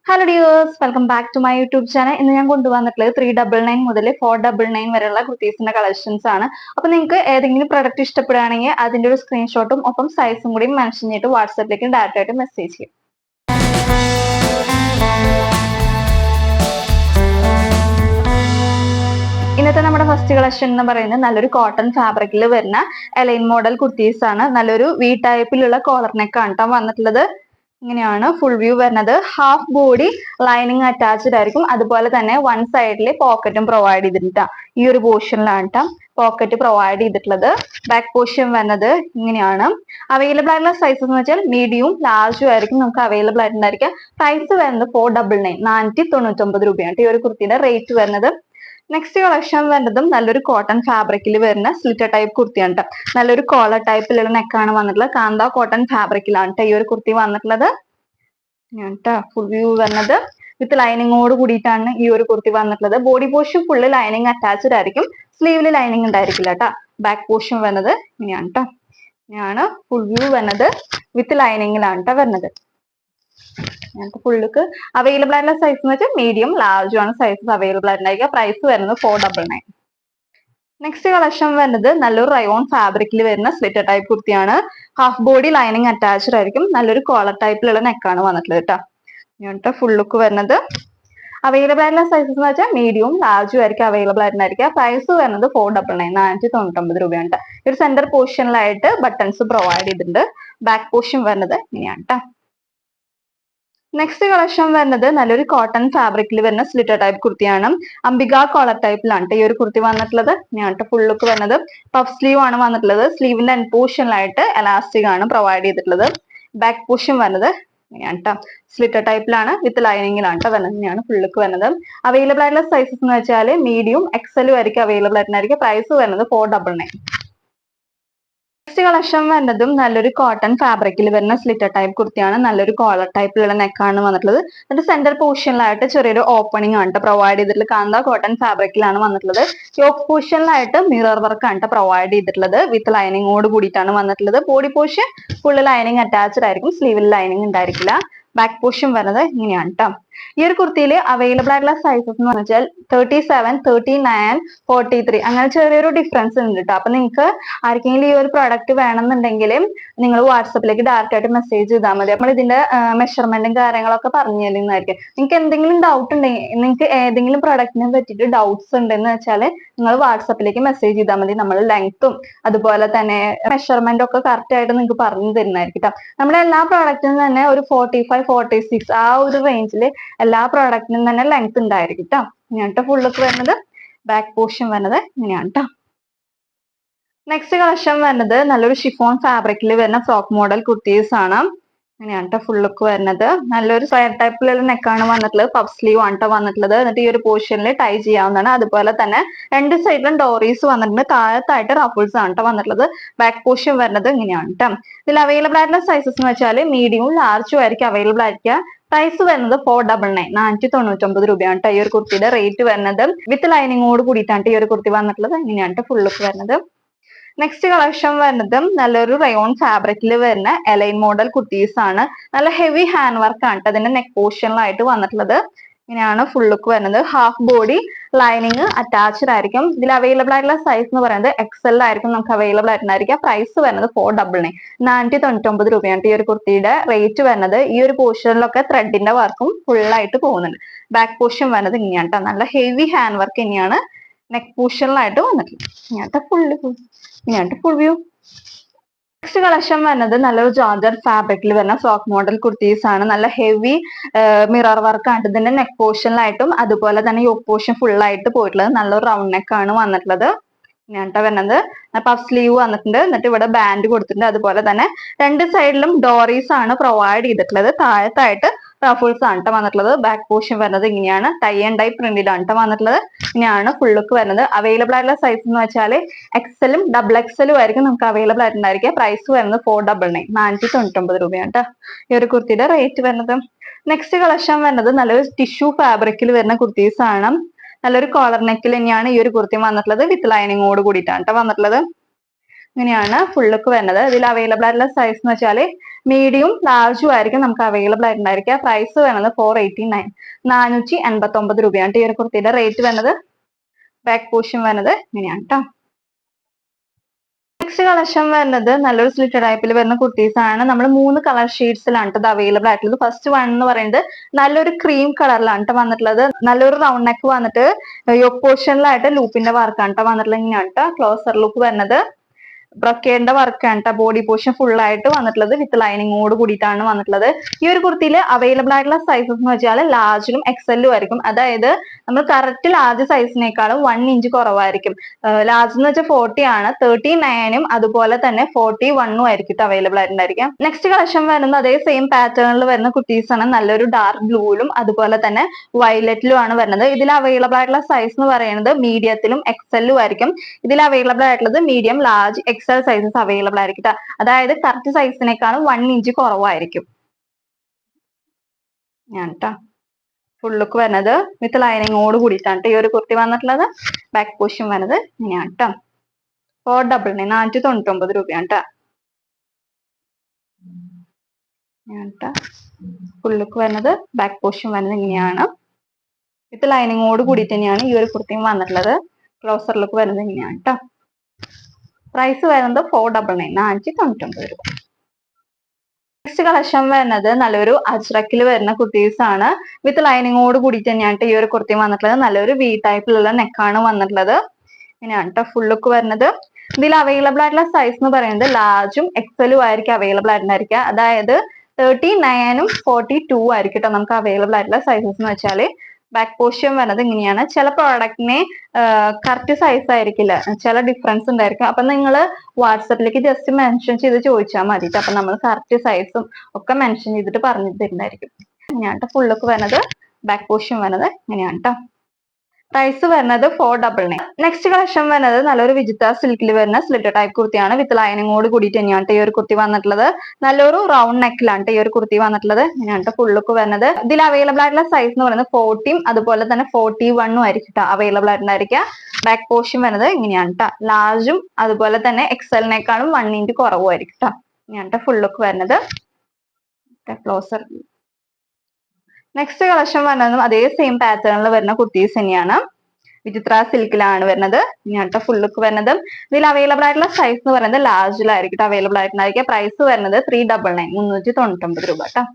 Hello dears, welcome back to my YouTube channel. ഇന്ന് ഞാൻ കൊണ്ടുവന്നിട്ടുള്ളത് 399 മുതൽ 499 വരെയുള്ള കുർത്തീസിന്റെ കളക്ഷൻസ് ആണ്. അപ്പൊ നിങ്ങൾക്ക് ഏതെങ്കിലും പ്രൊഡക്റ്റ് ഇഷ്ടപ്പെടുകയാണെങ്കിൽ അതിന്റെ ഒരു സ്ക്രീൻഷോട്ടും ഒപ്പം സൈസും കൂടി മെൻഷൻ ചെയ്തിട്ട് വാട്സാപ്പിലേക്ക് ഡയറക്റ്റ് ആയിട്ട് മെസ്സേജ് ചെയ്യും. ഇന്നത്തെ നമ്മുടെ ഫസ്റ്റ് കളക്ഷൻ എന്ന് പറയുന്നത് നല്ലൊരു കോട്ടൺ ഫാബ്രിക്കിൽ വരുന്ന എലൈൻ മോഡൽ കുർത്തീസ് ആണ്. നല്ലൊരു വി ടൈപ്പിലുള്ള കോളർ നെക്ക് ആണ് ട്ടോ വന്നിട്ടുള്ളത്. ഇങ്ങനെയാണ് ഫുൾ വ്യൂ വരുന്നത്. ഹാഫ് ബോഡി ലൈനിങ് അറ്റാച്ച്ഡ് ആയിരിക്കും. അതുപോലെ തന്നെ വൺ സൈഡിൽ പോക്കറ്റും പ്രൊവൈഡ് ചെയ്തിട്ടാ ഈ ഒരു പോർഷനിലാണ് ട്ടോ പോക്കറ്റ് പ്രൊവൈഡ് ചെയ്തിട്ടുള്ളത്. ബാക്ക് പോർഷൻ വരുന്നത് ഇങ്ങനെയാണ്. അവൈലബിൾ ആയിട്ടുള്ള സൈസസ് എന്ന് വെച്ചാൽ മീഡിയവും ലാർജും ആയിരിക്കും നമുക്ക് അവൈലബിൾ ആയിട്ടുണ്ടായിരിക്കുക. പ്രൈസ് വരുന്നത് 499 499 രൂപയാണ് ഈ ഒരു കുർത്തിയുടെ റേറ്റ് വരുന്നത്. നെക്സ്റ്റ് കളക്ഷൻ വരുന്നതും നല്ലൊരു കോട്ടൺ ഫാബ്രിക്കിൽ വരുന്ന സ്ലിറ്റർ ടൈപ്പ് കുർത്തിയാണ് ട്ടോ. നല്ലൊരു കോളർ ടൈപ്പിലുള്ള നെക്കാണ് വന്നിട്ടുള്ളത്. കാന്ത കോട്ടൺ ഫാബ്രിക്കിലാണ് ട്ടോ ഈ ഒരു കുർത്തി വന്നിട്ടുള്ളത്. ഫുൾ വ്യൂ വരുന്നത് വിത്ത് ലൈനിങ്ങോട് കൂടിയിട്ടാണ് ഈ ഒരു കുർത്തി വന്നിട്ടുള്ളത്. Body portion full lining attached ആയിരിക്കും. സ്ലീവില് ലൈനിങ് ഉണ്ടായിരിക്കില്ല ട്ടോ. ബാക്ക് പോർഷൻ വരുന്നത് ഇങ്ങനെയാണ് ട്ടോ. ഇങ്ങനെയാണ് ഫുൾ വ്യൂ വരുന്നത്. വിത്ത് ലൈനിങ്ങിലാണ് ട്ടോ വരുന്നത്. ഞങ്ങൾക്ക് ഫുള്ളുക്ക് അവൈലബിൾ ആയിട്ടുള്ള സൈസ് എന്ന് വെച്ചാൽ മീഡിയം ലാർജും ആണ് സൈസസ് അവൈലബിൾ ആയിട്ടുണ്ടായിരിക്കുക. പ്രൈസ് വരുന്നത് 499. നെക്സ്റ്റ് കളക്ഷൻ വരുന്നത് നല്ലൊരു റയോൺ ഫാബ്രിക്കിൽ വരുന്ന സ്ലിറ്റർ ടൈപ്പ് കുർത്തിയാണ്. ഹാഫ് ബോഡി ലൈനിങ് അറ്റാച്ച്ഡ് ആയിരിക്കും. നല്ലൊരു കോളർ ടൈപ്പിലുള്ള നെക്കാണ് വന്നിട്ടുള്ളത് കേട്ടോ. ഇങ്ങനത്തെ ഫുൾ ലുക്ക് വരുന്നത്. അവൈലബിൾ ആയിട്ടുള്ള സൈസസ് എന്ന് വെച്ചാൽ മീഡിയവും ലാർജും ആയിരിക്കും അവൈലബിൾ ആയിട്ടുണ്ടായിരിക്കുക. പ്രൈസ് വരുന്നത് 499 499 രൂപയാണ് ട്ടോ. ഒരു സെന്റർ പോർഷനിലായിട്ട് ബട്ടൺസ് പ്രൊവൈഡ് ചെയ്തിട്ടുണ്ട്. ബാക്ക് പോർഷൻ വരുന്നത് ഇങ്ങനെയാണ് ട്ടോ. നെക്സ്റ്റ് കളക്ഷൻ വരുന്നത് നല്ലൊരു കോട്ടൺ ഫാബ്രിക്കിൽ വരുന്ന സ്ലിറ്റർ ടൈപ്പ് കുർത്തിയാണ്. അംബിക കോളർ ടൈപ്പിലാണ് ഈ ഒരു കുർത്തി വന്നിട്ടുള്ളത്. ഞാൻ ഫുൾ ലുക്ക് വരുന്നത് പഫ് സ്ലീവ് ആണ് വന്നിട്ടുള്ളത്. സ്ലീവിന്റെ എൻ പോർഷനിലായിട്ട് എലാസ്റ്റിക് ആണ് പ്രൊവൈഡ് ചെയ്തിട്ടുള്ളത്. ബാക്ക് പോർഷൻ വരുന്നത് ഇങ്ങനെയാണ് ട്ടോ. സ്ലിറ്റർ ടൈപ്പിലാണ് വിത്ത് ലൈനിങ്ങിലാണ് ട്ടോ വരുന്നത്. ഇങ്ങനെയാണ് ഫുൾ ലുക്ക് വരുന്നത്. അവൈലബിൾ ആയിട്ടുള്ള സൈസസ് എന്ന് വെച്ചാൽ മീഡിയം എക്സലും ആയിരിക്കും അവൈലബിൾ ആയിട്ടുണ്ടായിരിക്കും. പ്രൈസ് വരുന്നത് 499. നെക്സ്റ്റ് കളക്ഷൻ വരുന്നതും നല്ലൊരു കോട്ടൺ ഫാബ്രിക്കിൽ വരുന്ന സ്ലിറ്റർ ടൈപ്പ് കുർത്തിയാണ്. നല്ലൊരു കോളർ ടൈപ്പിലുള്ള നെക്കാണ് വന്നിട്ടുള്ളത്. എന്നിട്ട് സെന്റർ പോർഷനിലായിട്ട് ചെറിയൊരു ഓപ്പണിംഗ് ആണ് പ്രൊവൈഡ് ചെയ്തിട്ടുള്ളത്. കാന്ത കോട്ടൺ ഫാബ്രിക്കിലാണ് വന്നിട്ടുള്ളത്. യോക്ക് പോർഷനിലായിട്ട് മിറർ വർക്ക് ആണ് പ്രൊവൈഡ് ചെയ്തിട്ടുള്ളത്. വിത്ത് ലൈനിങ്ങോട് കൂടിയിട്ടാണ് വന്നിട്ടുള്ളത്. Body portion full lining attached ആയിരിക്കും. സ്ലീവിൽ ലൈനിങ് ഉണ്ടായിരിക്കില്ല. ബാക്ക് പോർഷൻ വരുന്നത് ഇങ്ങനെയാണ് ട്ടോ. ഈ ഒരു കുർത്തിയിൽ അവൈലബിൾ ആയിട്ടുള്ള സൈസസ് എന്ന് വെച്ചാൽ 37 39 43 അങ്ങനെ ചെറിയൊരു ഡിഫറൻസ് ഉണ്ട് ട്ടോ. അപ്പൊ നിങ്ങൾക്ക് ആർക്കെങ്കിലും ഈ ഒരു പ്രോഡക്റ്റ് വേണമെന്നുണ്ടെങ്കിൽ നിങ്ങൾ വാട്സപ്പിലേക്ക് ഡയറക്റ്റ് ആയിട്ട് മെസ്സേജ് ചെയ്താൽ മതി. നമ്മൾ ഇതിന്റെ മെഷർമെന്റും കാര്യങ്ങളൊക്കെ പറഞ്ഞു തരുന്നതായിരിക്കും. നിങ്ങൾക്ക് എന്തെങ്കിലും ഡൗട്ട് ഉണ്ടെങ്കിൽ നിങ്ങൾക്ക് ഏതെങ്കിലും പ്രൊഡക്റ്റിനെ പറ്റിയിട്ട് ഡൗട്ട്സ് ഉണ്ടെന്ന് വെച്ചാൽ നിങ്ങൾ വാട്സപ്പിലേക്ക് മെസ്സേജ് ചെയ്താൽ മതി. നമ്മൾ ലെങ്ത്തും അതുപോലെ തന്നെ മെഷർമെന്റ് ഒക്കെ കറക്റ്റ് ആയിട്ട് നിങ്ങൾക്ക് പറഞ്ഞു തരുന്നതായിരിക്കും ട്ടോ. നമ്മുടെ എല്ലാ പ്രോഡക്റ്റിനും തന്നെ ഒരു 45 46 ആ ഒരു റേഞ്ചിൽ എല്ലാ പ്രോഡക്റ്റിനും തന്നെ ലെങ്ത് ഉണ്ടായിരിക്കും ട്ടോ. ഇങ്ങനത്തെ ഫുൾ ലുക്ക് വരുന്നത്. ബാക്ക് പോർഷൻ വരുന്നത് ഇങ്ങനെയാണ് ട്ടോ. നെക്സ്റ്റ് കളക്ഷൻ വരുന്നത് നല്ലൊരു ഷിഫോൺ ഫാബ്രിക്കിൽ വരുന്ന ഫ്രോക്ക് മോഡൽ കുർത്തീസ് ആണ്. അങ്ങനെയാണ് ട്ടോ ഫുൾ ലുക്ക് വരുന്നത്. നല്ലൊരു സ്ക്വയർ ടൈപ്പിലുള്ള നെക്കാണ് വന്നിട്ടുള്ളത്. പഫ് സ്ലീവ് ആണ് ട്ടോ വന്നിട്ടുള്ളത്. എന്നിട്ട് ഈ ഒരു പോർഷനിൽ ടൈ ചെയ്യാവുന്നതാണ്. അതുപോലെ തന്നെ രണ്ട് സൈഡിലും ഡോറീസ് വന്നിട്ടുണ്ട്. താഴത്തായിട്ട് റഫിൾസ് ആണ് ട്ടോ വന്നിട്ടുള്ളത്. ബാക്ക് പോർഷൻ വരുന്നത് ഇങ്ങനെയാണ് ട്ടോ. ഇതിൽ അവൈലബിൾ ആയിട്ടുള്ള സൈസസ് എന്ന് വെച്ചാൽ മീഡിയവും ലാർജും ആയിരിക്കും അവൈലബിൾ ആയിരിക്കുക. പ്രൈസ് വരുന്നത് 499 499 രൂപയാണ് ട്ടോ ഈ ഒരു കുർത്തിയുടെ റേറ്റ് വരുന്നത്. വിത്ത് ലൈനിങ്ങോട് കൂടിയിട്ടാണ് ഈ ഒരു കുർത്തി വന്നിട്ടുള്ളത്. ഇങ്ങനെയാണ് ഫുൾ ലുക്ക് വരുന്നത്. നെക്സ്റ്റ് കളക്ഷൻ വരുന്നത് നല്ലൊരു റയോൺ ഫാബ്രിക്കിൽ വരുന്ന എലൈൻ മോഡൽ കുർത്തീസ് ആണ്. നല്ല ഹെവി ഹാൻഡ് വർക്ക് ആണ് അതിന്റെ നെക്ക് പോർഷനിലായിട്ട് വന്നിട്ടുള്ളത്. ഇങ്ങനെയാണ് ഫുൾ ലുക്ക് വരുന്നത്. ഹാഫ് ബോഡി ലൈനിങ് അറ്റാച്ച്ഡ് ആയിരിക്കും. ഇതിൽ അവൈലബിൾ ആയിട്ടുള്ള സൈസ് എന്ന് പറയുന്നത് എക്സൽ ആയിരിക്കും നമുക്ക് അവൈലബിൾ ആയിട്ടുണ്ടായിരിക്കുക. പ്രൈസ് വരുന്നത് 499 499 രൂപയാണ് ഈ ഒരു കുർത്തിയുടെ റേറ്റ് വരുന്നത്. ഈ ഒരു പോർഷനിലൊക്കെ ത്രെഡിന്റെ വർക്കും ഫുൾ ആയിട്ട് പോകുന്നുണ്ട്. ബാക്ക് പോർഷൻ വരുന്നത് ഇങ്ങനെയാണ് ട്ടോ. നല്ല ഹെവി ഹാൻഡ് വർക്ക് തന്നെയാണ് നെക്ക് പോർഷനിലായിട്ട് വന്നിട്ടുള്ളത്. ഇങ്ങനത്തെ ഫുൾ വ്യൂ. നെക്സ്റ്റ് കളക്ഷൻ വരുന്നത് നല്ലൊരു ജോർജർ ഫാബ്രിക്കിൽ വരുന്ന ഫ്രോക്ക് മോഡൽ കുർത്തീസ് ആണ്. നല്ല ഹെവി മിറർ വർക്ക് ആണ് ഇതിന്റെ നെക്ക് പോർഷനിലായിട്ടും അതുപോലെ തന്നെ യോക്ക് പോർഷൻ ഫുൾ ആയിട്ട് പോയിട്ടുള്ളത്. നല്ലൊരു റൗണ്ട് നെക്ക് ആണ് വന്നിട്ടുള്ളത്. ഇങ്ങനത്തെ വരുന്നത് പഫ് സ്ലീവ് വന്നിട്ടുണ്ട്. എന്നിട്ട് ഇവിടെ ബാൻഡ് കൊടുത്തിട്ടുണ്ട്. അതുപോലെ തന്നെ രണ്ട് സൈഡിലും ഡോറീസ് ആണ് പ്രൊവൈഡ് ചെയ്തിട്ടുള്ളത്. താഴത്തായിട്ട് റഫിൾസ് ആണ് ട്ടോ വന്നിട്ടുള്ളത്. ബാക്ക് പോർഷൻ വരുന്നത് ഇങ്ങനെയാണ്. ടൈ ആൻഡ് ഡൈ പ്രിന്റിലാണ് ട്ടോ വന്നിട്ടുള്ളത്. ഇങ്ങനെയാണ് ഫുൾ ലുക്ക് വരുന്നത്. അവൈലബിൾ ആയിട്ടുള്ള സൈസ് എന്ന് വെച്ചാൽ എക്സലും ഡബിൾ എക്സലും ആയിരിക്കും നമുക്ക് അവൈലബിൾ ആയിട്ടുണ്ടായിരിക്കുക. പ്രൈസ് വരുന്നത് 499 499 രൂപയാണ് ട്ടോ ഈ ഒരു കുർത്തിയുടെ റേറ്റ് വരുന്നത്. നെക്സ്റ്റ് കളക്ഷൻ വരുന്നത് നല്ലൊരു ടിഷ്യൂ ഫാബ്രിക്കിൽ വരുന്ന കുർത്തീസ് ആണ്. നല്ലൊരു കോളർ നെക്കിൽ തന്നെയാണ് ഈ ഒരു കുർത്തി വന്നിട്ടുള്ളത്. വിത്ത് ലൈനിങ്ങോട് കൂടിയിട്ടാണ് ട്ടോ വന്നിട്ടുള്ളത്. ഇങ്ങനെയാണ് ഫുൾ ലുക്ക് വരുന്നത്. ഇതിൽ അവൈലബിൾ ആയിട്ടുള്ള സൈസ് എന്ന് വെച്ചാൽ മീഡിയം ലാർജും ആയിരിക്കും നമുക്ക് അവൈലബിൾ ആയിട്ടുണ്ടായിരിക്കുക. പ്രൈസ് വരുന്നത് 489, 489 രൂപയാണ്. ഈ ഒരു കുർത്തിയുടെ റേറ്റ് വരുന്നത്. ബാക്ക് പോർഷൻ വരുന്നത് ഇങ്ങനെയാണ് കേട്ടോ. നെക്സ്റ്റ് കളക്ഷൻ വരുന്നത് നല്ലൊരു സ്ലിറ്റഡ് ടൈപ്പിൽ വരുന്ന കുർത്തീസ് ആണ്. നമ്മൾ 3 കളർ ഷെയ്ഡ്സിലാണ് ഇത് അവൈലബിൾ ആയിട്ടുള്ളത്. ഫസ്റ്റ് വൺ എന്ന് പറയുന്നത് നല്ലൊരു ക്രീം കളറിലാണ് വന്നിട്ടുള്ളത്. നല്ലൊരു റൗണ്ട് നെക്ക് വന്നിട്ട് യോക്ക് പോർഷനിലായിട്ട് ലൂപ്പിന്റെ വർക്കാണ് വന്നിട്ടുള്ളത്. ഇങ്ങനെയാണ് ക്ലോസർ ലുക്ക് വരുന്നത്. ബ്രൊക്കേഡിന്റെ വർക്കാണ് കേട്ടോ ബോഡി പോർഷൻ ഫുൾ ആയിട്ട് വന്നിട്ടുള്ളത്. വിത്ത് ലൈനിങ്ങോട് കൂടിയിട്ടാണ് വന്നിട്ടുള്ളത്. ഈ ഒരു കുർത്തിയിൽ അവൈലബിൾ ആയിട്ടുള്ള സൈസസ് എന്ന് വെച്ചാൽ ലാർജിലും എക്സലും ആയിരിക്കും. അതായത് നമ്മൾ കറക്റ്റ് ലാർജ് സൈസിനേക്കാളും 1 ഇഞ്ച് കുറവായിരിക്കും. ലാർജ് എന്ന് വെച്ചാൽ 40 ആണ്. 39ഉം അതുപോലെ തന്നെ 41ഉം ആയിരിക്കും അവൈലബിൾ ആയിട്ടുണ്ടായിരിക്കാം. നെക്സ്റ്റ് കളക്ഷൻ വരുന്നത് അതേ സെയിം പാറ്റേണിൽ വരുന്ന കുർത്തീസ് ആണ്. നല്ലൊരു ഡാർക്ക് ബ്ലൂയിലും അതുപോലെ തന്നെ വയലറ്റിലും ആണ് വരുന്നത്. ഇതിൽ അവൈലബിൾ ആയിട്ടുള്ള സൈസ് എന്ന് പറയുന്നത് മീഡിയത്തിലും എക്സലും ആയിരിക്കും. ഇതിൽ അവൈലബിൾ ആയിട്ടുള്ളത് medium, large, XL sizes available ആയിരിക്കും. അതായത് കറക്റ്റ് സൈസിനേക്കാളും 1 ഇഞ്ച് കുറവായിരിക്കും. ഞാൻ ട്ടാ ഫുൾ ലുക്ക് വരുന്നത് വിത്ത് ലൈനിങ്ങോട് കൂടിയിട്ടാണ് ഈ ഒരു കുർത്തി വന്നിട്ടുള്ളത്. ബാക്ക് പോർഷൻ വരുന്നത് ഇങ്ങനെയാണ് കേട്ടോ. 499, 499 രൂപയാണ് കേട്ടോ. ഫുൾ ലുക്ക് വരുന്നത്. ബാക്ക് പോർഷൻ വരുന്നത് ഇങ്ങനെയാണ്. വിത്ത് ലൈനിങ്ങോട് കൂടിയിട്ട് തന്നെയാണ് ഈ ഒരു കുർത്തിയും വന്നിട്ടുള്ളത്. ക്ലോസർ ലുക്ക് വരുന്നത് ഇങ്ങനെയാണ് കേട്ടോ. പ്രൈസ് വരുന്നത് 499, 499 രൂപ. നെക്സ്റ്റ് കളക്ഷൻ വരുന്നത് നല്ലൊരു അജ്രക്കിൽ വരുന്ന കുർത്തീസ് ആണ്. വിത്ത് ലൈനിങ്ങോട് കൂടിയിട്ട് തന്നെയാണ് ഈ ഒരു കുർത്തി വന്നിട്ടുള്ളത്. നല്ലൊരു വി ടൈപ്പിലുള്ള നെക്കാണ് വന്നിട്ടുള്ളത്. ഇങ്ങനെയാണ് കേട്ടോ ഫുൾ ലുക്ക് വരുന്നത്. ഇതിൽ അവൈലബിൾ ആയിട്ടുള്ള സൈസ് എന്ന് പറയുന്നത് ലാർജും എക്സലും ആയിരിക്കും അവൈലബിൾ ആയിട്ടുണ്ടായിരിക്കുക. അതായത് 39ഉം 42 ആയിരിക്കും കേട്ടോ നമുക്ക് അവൈലബിൾ ആയിട്ടുള്ള സൈസസ് എന്ന് വെച്ചാൽ. ബാക്ക് പോർഷൻ വരുന്നത് ഇങ്ങനെയാണ്. ചില പ്രോഡക്റ്റിന് കറക്റ്റ് സൈസ് ആയിരിക്കില്ല, ചില ഡിഫറൻസ് ഉണ്ടായിരിക്കും. അപ്പൊ നിങ്ങൾ വാട്സപ്പിലേക്ക് ജസ്റ്റ് മെൻഷൻ ചെയ്ത് ചോദിച്ചാൽ മതി. അപ്പൊ നമ്മൾ കറക്റ്റ് സൈസും ഒക്കെ മെൻഷൻ ചെയ്തിട്ട് പറഞ്ഞു തരുന്നതായിരിക്കും. ഇങ്ങനെയാണ് ഫുൾ ലുക്ക് വരുന്നത്. ബാക്ക് പോർഷൻ വരുന്നത് ഇങ്ങനെയാണ് കേട്ടോ. പ്രൈസ് വരുന്നത് 499. നെക്സ്റ്റ് കളക്ഷൻ വരുന്നത് നല്ലൊരു വിജിത്ര സിൽക്കിൽ വരുന്ന സ്ലിറ്റർ ടൈപ്പ് കുർത്തിയാണ്. വിത്ത് ലൈനിങ്ങോട് കൂടിയിട്ട് തന്നെയാണ് ഈ ഒരു കുർത്തി വന്നിട്ടുള്ളത്. നല്ലൊരു റൗണ്ട് നെക്കിലാണ് ഈ ഒരു കുർത്തി വന്നിട്ടുള്ളത്. ഇങ്ങനെയാണ് ഫുൾ ലുക്ക് വരുന്നത്. ഇതിൽ അവൈലബിൾ ആയിട്ടുള്ള സൈസ് എന്ന് പറയുന്നത് 40ഉം അതുപോലെ തന്നെ 41ഉം ആയിരിക്കും അവൈലബിൾ ആയിട്ടുണ്ടായിരിക്കുക. ബാക്ക് പോർഷൻ വരുന്നത് ഇങ്ങനെയാണ് കേട്ടോ. ലാർജും അതുപോലെ തന്നെ എക്സലിനേക്കാളും 1 ഇഞ്ച് കുറവായിരിക്കും കേട്ടോ. ഇങ്ങനത്തെ ഫുൾ ലുക്ക് വരുന്നത്. ക്ലോസർ. നെക്സ്റ്റ് കളക്ഷൻ വരുന്നതും അതേ സെയിം പാറ്റേണിൽ വരുന്ന കുർത്തീസ് തന്നെയാണ്. വിചിത്ര സിൽക്കിലാണ് വരുന്നത്. ഇങ്ങനത്തെ ഫുൾ ലുക്ക് വരുന്നത്. ഇതിൽ അവൈലബിൾ ആയിട്ടുള്ള സൈസ് എന്ന് പറയുന്നത് ലാർജിലായിരിക്കും അവൈലബിൾ ആയിട്ടുണ്ടായിരിക്കുക. പ്രൈസ് വരുന്നത് 399, 399 രൂപ കേട്ടോ.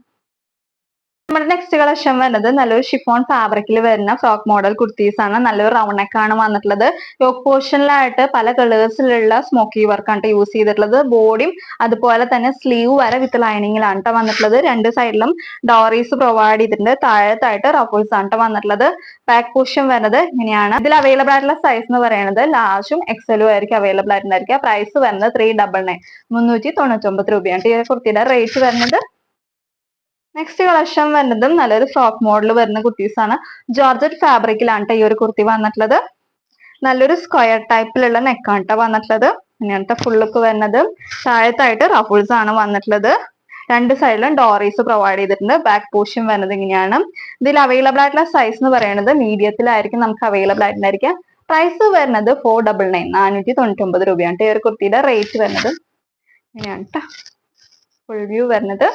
നമ്മുടെ നെക്സ്റ്റ് കളക്ഷൻ വരുന്നത് നല്ലൊരു ഷിഫോൺ ഫാബ്രിക്കിൽ വരുന്ന ഫ്രോക്ക് മോഡൽ കുർത്തീസ് ആണ്. നല്ലൊരു റൗണ്ട് നെക്ക് ആണ് വന്നിട്ടുള്ളത്. യോക്ക് പോർഷനിലായിട്ട് പല കളേഴ്സിലുള്ള സ്മോക്കി വർക്കാണ് യൂസ് ചെയ്തിട്ടുള്ളത്. ബോഡിയും അതുപോലെ തന്നെ സ്ലീവ് വരെ വിത്ത് ലൈനിങ്ങിലാണ് വന്നിട്ടുള്ളത്. രണ്ട് സൈഡിലും ഡോറീസ് പ്രൊവൈഡ് ചെയ്തിട്ടുണ്ട്. താഴത്തായിട്ട് റഫേഴ്സ് ആണ് വന്നിട്ടുള്ളത്. ബാക്ക് പോർഷൻ വരുന്നത് ഇങ്ങനെയാണ്. ഇതിൽ അവൈലബിൾ ആയിട്ടുള്ള സൈസ് എന്ന് പറയുന്നത് ലാർജും എക്സലും ആയിരിക്കും അവൈലബിൾ ആയിട്ടുണ്ടായിരിക്കുക. പ്രൈസ് വരുന്നത് 399, 399 രൂപയാണ്. ഈ കുർത്തിയുടെ റേറ്റ് വരുന്നത്. നെക്സ്റ്റ് കളക്ഷൻ വരുന്നതും നല്ലൊരു ഫ്രോക്ക് മോഡൽ വരുന്ന കുർത്തീസ് ആണ്. ജോർജറ്റ് ഫാബ്രിക്കിലാണ് ഈ ഒരു കുർത്തി വന്നിട്ടുള്ളത്. നല്ലൊരു സ്ക്വയർ ടൈപ്പിലുള്ള നെക്കാണ് വന്നിട്ടുള്ളത്. ഇങ്ങനത്തെ ഫുൾ ലുക്ക് വരുന്നത്. താഴത്തായിട്ട് റഫിൾസ് ആണ് വന്നിട്ടുള്ളത്. രണ്ട് സൈഡിലും ഡോറീസ് പ്രൊവൈഡ് ചെയ്തിട്ടുണ്ട്. ബാക്ക് പോർഷൻ വരുന്നത് ഇങ്ങനെയാണ്. ഇതിൽ അവൈലബിൾ ആയിട്ടുള്ള സൈസ് എന്ന് പറയുന്നത് മീഡിയത്തിലായിരിക്കും നമുക്ക് അവൈലബിൾ ആയിട്ടുണ്ടായിരിക്കുക. പ്രൈസ് വരുന്നത് 499, 499 രൂപയാണ്. ഈ ഒരു കുർത്തിയുടെ റേറ്റ് വരുന്നത് ഇങ്ങനെയാണ് കേട്ടോ. ഫുൾ വ്യൂ വരുന്നത്.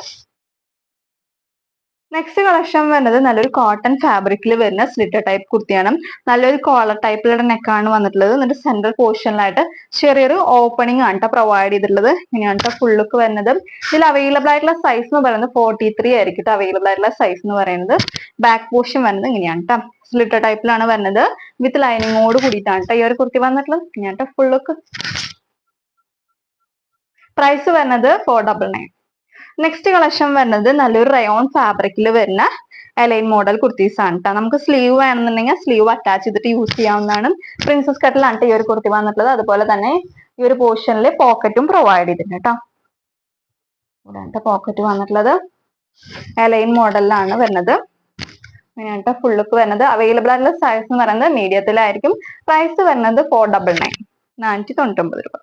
നെക്സ്റ്റ് കളക്ഷൻ വരുന്നത് നല്ലൊരു കോട്ടൺ ഫാബ്രിക്കിൽ വരുന്ന സ്ലിറ്റർ ടൈപ്പ് കുർത്തിയാണ്. നല്ലൊരു കോളർ ടൈപ്പിലുള്ള നെക്കാണ് വന്നിട്ടുള്ളത്. എന്നിട്ട് സെൻട്രൽ പോർഷനിലായിട്ട് ചെറിയൊരു ഓപ്പണിംഗ് ആണ് പ്രൊവൈഡ് ചെയ്തിട്ടുള്ളത്. ഇങ്ങനെയാണ് ഫുൾ ലുക്ക് വരുന്നത്. ഇതിൽ അവൈലബിൾ ആയിട്ടുള്ള സൈസ് എന്ന് പറയുന്നത് 43 ആയിരിക്കും അവൈലബിൾ ആയിട്ടുള്ള സൈസ് എന്ന് പറയുന്നത്. ബാക്ക് പോർഷൻ വരുന്നത് ഇങ്ങനെയാണ് കേട്ടോ. സ്ലിറ്റർ ടൈപ്പിലാണ് വരുന്നത്. വിത്ത് ലൈനിങ്ങോട് കൂടിയിട്ടാണ് ഈ ഒരു കുർത്തി വന്നിട്ടുള്ളത്. ഇങ്ങനത്തെ ഫുൾ ലുക്ക്. പ്രൈസ് വരുന്നത് 499. നെക്സ്റ്റ് കളക്ഷൻ വരുന്നത് നല്ലൊരു റയോൺ ഫാബ്രിക്കിൽ വരുന്ന എലൈൻ മോഡൽ കുർത്തീസ് ആണ് കേട്ടോ. നമുക്ക് സ്ലീവ് വേണമെന്നുണ്ടെങ്കിൽ സ്ലീവ് അറ്റാച്ച് ചെയ്തിട്ട് യൂസ് ചെയ്യാവുന്നതാണ്. പ്രിൻസസ് കട്ടിലാണ് ഈ ഒരു കുർത്തി വന്നിട്ടുള്ളത്. അതുപോലെ തന്നെ ഈ ഒരു പോർഷനിൽ പോക്കറ്റും പ്രൊവൈഡ് ചെയ്തിട്ടുണ്ട് കേട്ടോ. ഇവിടെ പോക്കറ്റ് വന്നിട്ടുള്ളത് എലൈൻ മോഡലിലാണ് വരുന്നത്. ഇങ്ങനെയാണ് ഫുൾ ലുക്ക് വരുന്നത്. അവൈലബിൾ ആയിട്ടുള്ള സൈസ് എന്ന് പറയുന്നത് മീഡിയത്തിലായിരിക്കും. പ്രൈസ് വരുന്നത് 499, 499 രൂപ.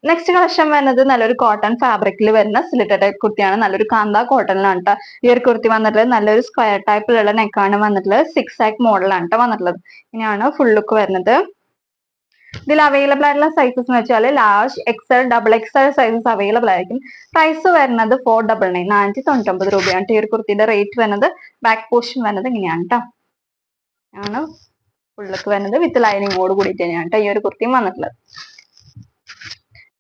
നെക്സ്റ്റ് കളക്ഷൻ വരുന്നത് നല്ലൊരു കോട്ടൺ ഫാബ്രിക്കിൽ വരുന്ന സ്ലിറ്റർ ടൈപ്പ് കുർത്തിയാണ്. നല്ലൊരു കാന്ത കോട്ടണിലാണ് കേട്ടോ ഈ ഒരു കുർത്തി വന്നിട്ടുള്ളത്. നല്ലൊരു സ്ക്വയർ ടൈപ്പിലുള്ള നെക്കാണ് വന്നിട്ടുള്ളത്. 6 ആക്ക് മോഡലാണ് കേട്ടോ വന്നിട്ടുള്ളത്. ഇങ്ങനെയാണ് ഫുൾ ലുക്ക് വരുന്നത്. ഇതിൽ അവൈലബിൾ ആയിട്ടുള്ള സൈസസ് എന്ന് വെച്ചാൽ large XL double XL sizes available ആയിരിക്കും. പ്രൈസ് വരുന്നത് 499 499 രൂപയാണ്. ഈ ഒരു കുർത്തിയുടെ റേറ്റ് വരുന്നത്. ബാക്ക് പോർഷൻ വരുന്നത് ഇങ്ങനെയാണ് കേട്ടോ. ആണ് ഫുള്ളൊക്കെ വരുന്നത് വിത്ത് ലൈനിങ്ങോട് കൂടിയിട്ട് തന്നെയാണ് കേട്ടോ ഈ ഒരു കുർത്തിയും വന്നിട്ടുള്ളത്.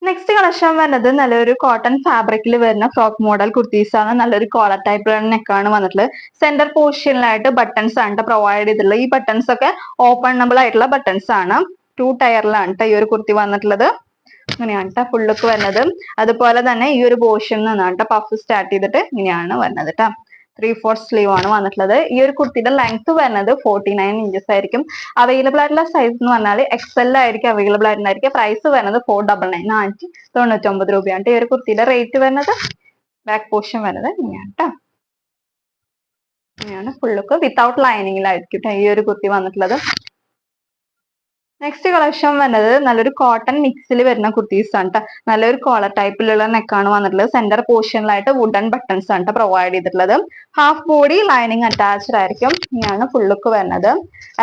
നെക്സ്റ്റ് കളക്ഷൻ വരുന്നത് നല്ലൊരു കോട്ടൺ ഫാബ്രിക്കിൽ വരുന്ന ഫ്രോക്ക് മോഡൽ കുർത്തീസ് ആണ്. നല്ലൊരു കോളർ ടൈപ്പ് നെക്കാണ് വന്നിട്ടുള്ളത്. സെന്റർ പോർഷനിലായിട്ട് ബട്ടൺസ് ആണ് പ്രൊവൈഡ് ചെയ്തിട്ടുള്ളത്. ഈ ബട്ടൺസ് ഒക്കെ ഓപ്പണബിൾ ആയിട്ടുള്ള ബട്ടൺസ് ആണ്. 2 ടയറിലാണ് കേട്ടോ ഈ ഒരു കുർത്തി വന്നിട്ടുള്ളത്. ഇങ്ങനെയാണ് കേട്ടോ ഫുൾ ലുക്ക് വരുന്നത്. അതുപോലെ തന്നെ ഈ ഒരു പോർഷനിൽ നിന്നാണ് കേട്ടോ പഫ് സ്റ്റാർട്ട് ചെയ്തിട്ട് ഇങ്ങനെയാണ് വരുന്നത് കേട്ടോ. 3/4 സ്ലീവ് ആണ് വന്നിട്ടുള്ളത്. ഈ ഒരു കുർത്തിയുടെ ലെങ്ത് വരുന്നത് 49 ഇഞ്ചസ് ആയിരിക്കും. അവൈലബിൾ ആയിട്ടുള്ള സൈസ് എന്ന് പറഞ്ഞാൽ എക്സൽ ആയിരിക്കും അവൈലബിൾ ആയിട്ടുണ്ടായിരിക്കും. പ്രൈസ് വരുന്നത് 499 499 രൂപയാണ്. ഈ ഒരു കുർത്തിയുടെ റേറ്റ് വരുന്നത്. ബാക്ക് പോർഷൻ വരുന്നത് ഇങ്ങനെയാണ് കേട്ടോ. ഇങ്ങനെയാണ് ഫുൾ ലുക്ക് വിത്തൗട്ട് ലൈനിങ്ങിലായിരിക്കും ഈ ഒരു കുർത്തി വന്നിട്ടുള്ളത്. നെക്സ്റ്റ് കളക്ഷൻ വരുന്നത് നല്ലൊരു കോട്ടൺ മിക്സിൽ വരുന്ന കുർത്തീസ് ആണ് കേട്ടോ. നല്ലൊരു കോളർ ടൈപ്പിലുള്ള നെക്കാണ് വന്നിട്ടുള്ളത്. സെന്റർ പോർഷനിലായിട്ട് വുഡൻ ബട്ടൺസ് ആണ് പ്രൊവൈഡ് ചെയ്തിട്ടുള്ളത്. ഹാഫ് ബോഡി ലൈനിങ് അറ്റാച്ച്ഡ് ആയിരിക്കും. ഇങ്ങനെയാണ് ഫുൾ ലുക്ക് വരുന്നത്.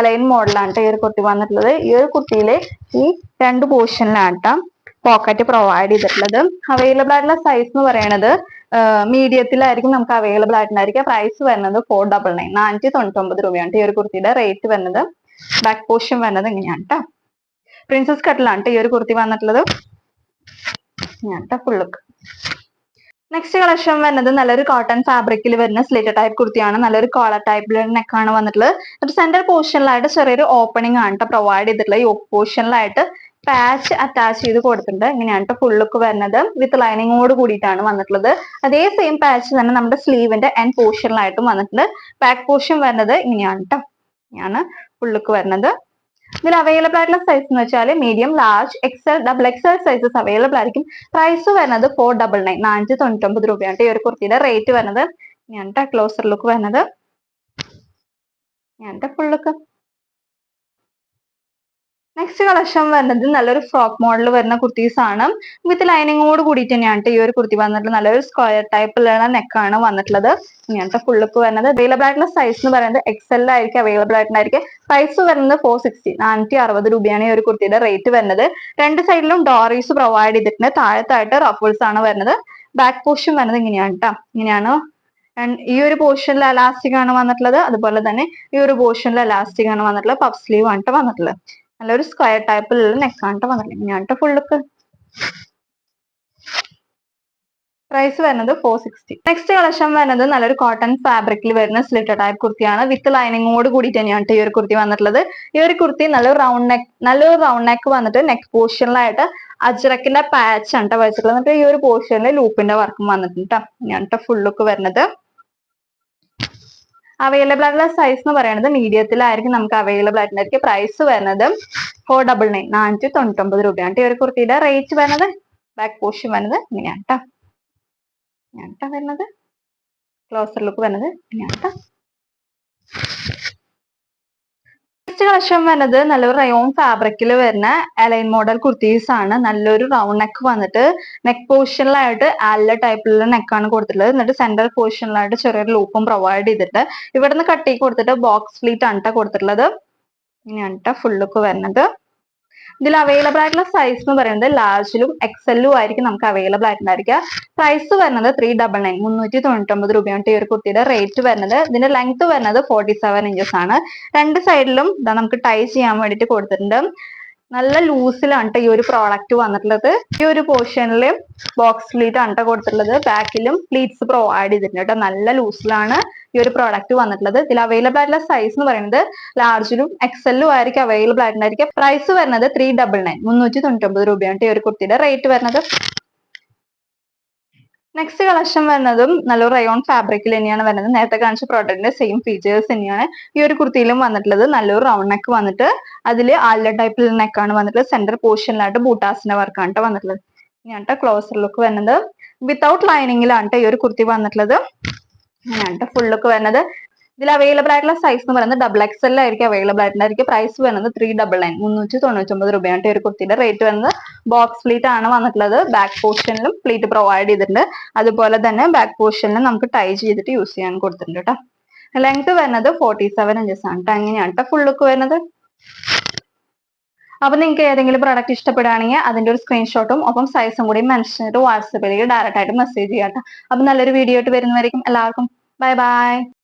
അലൈൻ മോഡലാണ് ഈ ഒരു കുർത്തി വന്നിട്ടുള്ളത്. ഈ ഒരു കുർത്തിയിലെ ഈ 2 പോർഷനിലാണ് കേട്ടോ പോക്കറ്റ് പ്രൊവൈഡ് ചെയ്തിട്ടുള്ളത്. അവൈലബിൾ ആയിട്ടുള്ള സൈസ് എന്ന് പറയുന്നത് മീഡിയത്തിലായിരിക്കും നമുക്ക് അവൈലബിൾ ആയിട്ടുണ്ടായിരിക്കുക. പ്രൈസ് വരുന്നത് 499 499 രൂപയാണ് ഈ ഒരു കുർത്തിയുടെ റേറ്റ് വരുന്നത്. ബാക്ക് പോർഷൻ വരുന്നത് ഇങ്ങനെയാണ് കേട്ടോ. പ്രിൻസസ് കട്ടിലാണ് ഈ ഒരു കുർത്തി വന്നിട്ടുള്ളത്. ഇങ്ങനത്തെ ഫുൾ ലുക്ക്. നെക്സ്റ്റ് കളക്ഷൻ വരുന്നത് നല്ലൊരു കോട്ടൺ ഫാബ്രിക്കിൽ വരുന്ന സ്ലിറ്റർ ടൈപ്പ് കുർത്തിയാണ്. നല്ലൊരു കോളർ ടൈപ്പിലുള്ള നെക്കാണ് വന്നിട്ടുള്ളത്. ഒരു സെന്റർ പോർഷനിലായിട്ട് ചെറിയൊരു ഓപ്പണിംഗ് ആണ് പ്രൊവൈഡ് ചെയ്തിട്ടുള്ളത്. ഈ പോർഷനിലായിട്ട് പാച്ച് അറ്റാച്ച് ചെയ്ത് കൊടുത്തിട്ടുണ്ട്. ഇങ്ങനെയാണ് ഫുൾ ലുക്ക് വരുന്നത്. വിത്ത് ലൈനിങ്ങോട് കൂടിയിട്ടാണ് വന്നിട്ടുള്ളത്. അതേ സെയിം പാച്ച് തന്നെ നമ്മുടെ സ്ലീവിന്റെ എൻഡ് പോർഷനിലായിട്ടും വന്നിട്ടുണ്ട്. ബാക്ക് പോർഷൻ വരുന്നത് ഇങ്ങനെയാണ് കേട്ടോ. ഇങ്ങനെയാണ് ഫുൾ ലുക്ക് വരുന്നത്. ഇതിൽ അവൈലബിൾ ആയിട്ടുള്ള സൈസ് എന്ന് വെച്ചാൽ medium large XL double XL sizes available ആയിരിക്കും. പ്രൈസ് വരുന്നത് 499 499 രൂപയാണ് ഈ ഒരു കുർത്തിയുടെ റേറ്റ് വരുന്നത്. ഇങ്ങനത്തെ ക്ലോസർ ലുക്ക് വരുന്നത്. ഇങ്ങനത്തെ ഫുൾ ലുക്ക്. നെക്സ്റ്റ് കളക്ഷൻ വരുന്നത് നല്ലൊരു ഫ്രോക്ക് മോഡൽ വരുന്ന കുർത്തീസ് ആണ്. വിത്ത് ലൈനിങ്ങോട് കൂടിയിട്ട് തന്നെയാണ് ഈ ഒരു കുർത്തി വന്നിട്ടുള്ളത്. നല്ലൊരു സ്ക്വയർ ടൈപ്പിലുള്ള നെക്കാണ് വന്നിട്ടുള്ളത്. ഇങ്ങനത്തെ ഫുൾ ലുക്ക് വരുന്നത്. അവൈലബിൾ ആയിട്ടുള്ള സൈസ് എന്ന് പറയുന്നത് എക്സൽ ആയിരിക്കും അവൈലബിൾ ആയിട്ടുണ്ടായിരിക്കും. പ്രൈസ് വരുന്നത് 460 460 രൂപയാണ് ഈ ഒരു കുർത്തിയുടെ റേറ്റ് വരുന്നത്. രണ്ട് സൈഡിലും ഡോറീസ് പ്രൊവൈഡ് ചെയ്തിട്ടുണ്ട്. താഴത്തായിട്ട് റഫിൾസ് ആണ് വരുന്നത്. ബാക്ക് പോർഷൻ വരുന്നത് ഇങ്ങനെയാണ് കേട്ടോ. ഇങ്ങനെയാണ് ഈ ഒരു പോർഷനിൽ എലാസ്റ്റിക് ആണ് വന്നിട്ടുള്ളത്. അതുപോലെ തന്നെ ഈ ഒരു പോർഷനിൽ എലാസ്റ്റിക് ആണ് വന്നിട്ടുള്ളത്. പഫ് സ്ലീവ് ആണ് വന്നിട്ടുള്ളത്. നല്ലൊരു സ്ക്വയർ ടൈപ്പിലുള്ള നെക്കാണ് വന്നിട്ടുള്ളത്. ഇങ്ങനത്തെ ഫുൾ ലുക്ക്. പ്രൈസ് വരുന്നത് 460. നെക്സ്റ്റ് കളക്ഷൻ വരുന്നത് നല്ലൊരു കോട്ടൺ ഫാബ്രിക്കിൽ വരുന്ന സ്ലിറ്റർ ടൈപ്പ് കുർത്തിയാണ്. വിത്ത് ലൈനിങ്ങോട് കൂടി തന്നെയാണ് ഈ ഒരു കുർത്തി വന്നിട്ടുള്ളത്. ഈ ഒരു കുർത്തി നല്ലൊരു റൗണ്ട് നെക്ക് വന്നിട്ട് നെക്ക് പോർഷനിലായിട്ട് അജ്രക്കിന്റെ പാച്ച് ആണ് വെച്ചിട്ടുള്ളത്. എന്നിട്ട് ഈ ഒരു പോർഷനിൽ ലൂപ്പിന്റെ വർക്കും വന്നിട്ടുണ്ട്. ഇങ്ങനത്തെ ഫുൾ ലുക്ക് വരുന്നത്. അവൈലബിൾ ആയിട്ടുള്ള സൈസ് എന്ന് പറയുന്നത് മീഡിയത്തിലായിരിക്കും നമുക്ക് അവൈലബിൾ ആയിട്ടുണ്ടായിരിക്കും. പ്രൈസ് വരുന്നത് 499 499 രൂപയാണ് ഈ ഒരു കുർത്തിയുടെ റേറ്റ് വരുന്നത്. ബാക്ക് പോർഷൻ വരുന്നത് ഇങ്ങനെയാണ് കേട്ടോ. ഇങ്ങനത്തെ വരുന്നത്. ക്ലോസർ ലുക്ക് വരുന്നത് ഇങ്ങനെയാണ് കേട്ടോ. നെക്സ്റ്റ് കളക്ഷൻ വരുന്നത് നല്ലൊരു റയോൺ ഫാബ്രിക്കിൽ വരുന്ന അലൈൻ മോഡൽ കുർത്തീസ് ആണ്. നല്ലൊരു റൗണ്ട് നെക്ക് വന്നിട്ട് നെക്ക് പോർഷനിലായിട്ട് ആല്ല ടൈപ്പിലുള്ള നെക്കാണ് കൊടുത്തിട്ടുള്ളത്. എന്നിട്ട് സെന്റർ പോർഷനിലായിട്ട് ചെറിയൊരു ലൂപ്പും പ്രൊവൈഡ് ചെയ്തിട്ട് ഇവിടുന്ന് കട്ടി കൊടുത്തിട്ട് ബോക്സ് ഫ്ലീറ്റ് ആണ് കൊടുത്തിട്ടുള്ളത്. ഇങ്ങനെയാണ് ഫുൾ ലുക്ക് വരുന്നത്. ഇതിൽ അവൈലബിൾ ആയിട്ടുള്ള സൈസ് എന്ന് പറയുന്നത് ലാർജിലും എക്സലും ആയിരിക്കും നമുക്ക് അവൈലബിൾ ആയിട്ടുണ്ടായിരിക്കുക. പ്രൈസ് വരുന്നത് 399 399 രൂപയാണ് ഈ ഒരു കുർത്തിയുടെ റേറ്റ് വരുന്നത്. ഇതിന്റെ ലെങ്ത് വരുന്നത് 47 ഇഞ്ചസ് ആണ്. രണ്ട് സൈഡിലും നമുക്ക് ടൈ ചെയ്യാൻ വേണ്ടിയിട്ട് കൊടുത്തിട്ടുണ്ട്. നല്ല ലൂസിലാണ് ഈ ഒരു പ്രോഡക്റ്റ് വന്നിട്ടുള്ളത്. ഈ ഒരു പോർഷനിൽ ബോക്സ് ഫ്ലീറ്റ് ആണ് കൊടുത്തിട്ടുള്ളത്. ബാക്കിലും പ്ലീറ്റ്സ് പ്രൊവൈഡ് ചെയ്തിട്ടുണ്ട് കേട്ടോ. നല്ല ലൂസിലാണ് ഈ ഒരു പ്രോഡക്റ്റ് വന്നിട്ടുള്ളത്. ഇതിൽ അവൈലബിൾ ആയിട്ടുള്ള സൈസ് എന്ന് പറയുന്നത് ലാർജിലും എക്സലും ആയിരിക്കും അവൈലബിൾ ആയിട്ടുണ്ടായിരിക്കും. പ്രൈസ് വരുന്നത് 399 399 രൂപയാണ് ഈ ഒരു കുർത്തിയുടെ റേറ്റ് വരുന്നത്. നെക്സ്റ്റ് കളക്ഷൻ വരുന്നതും നല്ലൊരു റയോൺ ഫാബ്രിക്കിൽ തന്നെയാണ് വരുന്നത്. നേരത്തെ കാണിച്ച പ്രോഡക്റ്റിന്റെ സെയിം ഫീച്ചേഴ്സ് തന്നെയാണ് ഈ ഒരു കുർത്തിയിലും വന്നിട്ടുള്ളത്. നല്ലൊരു റൗണ്ട് നെക്ക് വന്നിട്ട് അതിൽ ആല്ല ടൈപ്പിൽ നെക്കാണ് വന്നിട്ടുള്ളത്. സെന്റർ പോർഷനിലായിട്ട് ബൂട്ടാസിന്റെ വർക്കാണ് വന്നിട്ടുള്ളത്. ഇങ്ങനത്തെ ക്ലോസർ ലുക്ക് വരുന്നത്. വിത്തൗട്ട് ലൈനിങ്ങിലാണ് ഈ ഒരു കുർത്തി വന്നിട്ടുള്ളത്. ഇങ്ങനത്തെ ഫുൾ ലുക്ക് വരുന്നത്. ഇതിൽ അവൈലബിൾ ആയിട്ടുള്ള സൈസ് എന്ന് പറയുന്നത് ഡബിൾ എക്സൽ ആയിരിക്കും അവൈലബിൾ ആയിട്ടുണ്ടായിരിക്കും. പ്രൈസ് വരുന്നത് 399 399 രൂപയാണ് ഈ ഒരു കുർത്തിയുടെ റേറ്റ് വരുന്നത്. ബോക്സ് ഫ്ലീറ്റ് ആണ് വന്നിട്ടുള്ളത്. ബാക്ക് പോർഷനിലും ഫ്ലീറ്റ് പ്രൊവൈഡ് ചെയ്തിട്ടുണ്ട്. അതുപോലെ തന്നെ ബാക്ക് പോർഷനിലും നമുക്ക് ടൈ ചെയ്തിട്ട് യൂസ് ചെയ്യാൻ കൊടുത്തിട്ടുണ്ട് കേട്ടോ. ലെങ്ത് വരുന്നത് 47 ഇഞ്ചസ് ആണ് കേട്ടോ. അങ്ങനെയാണ് ഫുൾ ലുക്ക് വരുന്നത്. അപ്പൊ നിങ്ങൾക്ക് ഏതെങ്കിലും പ്രൊഡക്റ്റ് ഇഷ്ടപ്പെടുകയാണെങ്കിൽ അതിന്റെ ഒരു സ്ക്രീൻഷോട്ടും ഒപ്പം സൈസും കൂടി മെൻഷൻ ചെയ്തിട്ട് വാട്സപ്പിലേക്ക് ഡയറക്റ്റ് ആയിട്ട് മെസ്സേജ് ചെയ്യാം. അപ്പൊ നല്ലൊരു വീഡിയോ ആയിട്ട് വരുന്നവരേക്കും എല്ലാവർക്കും ബൈ ബൈ.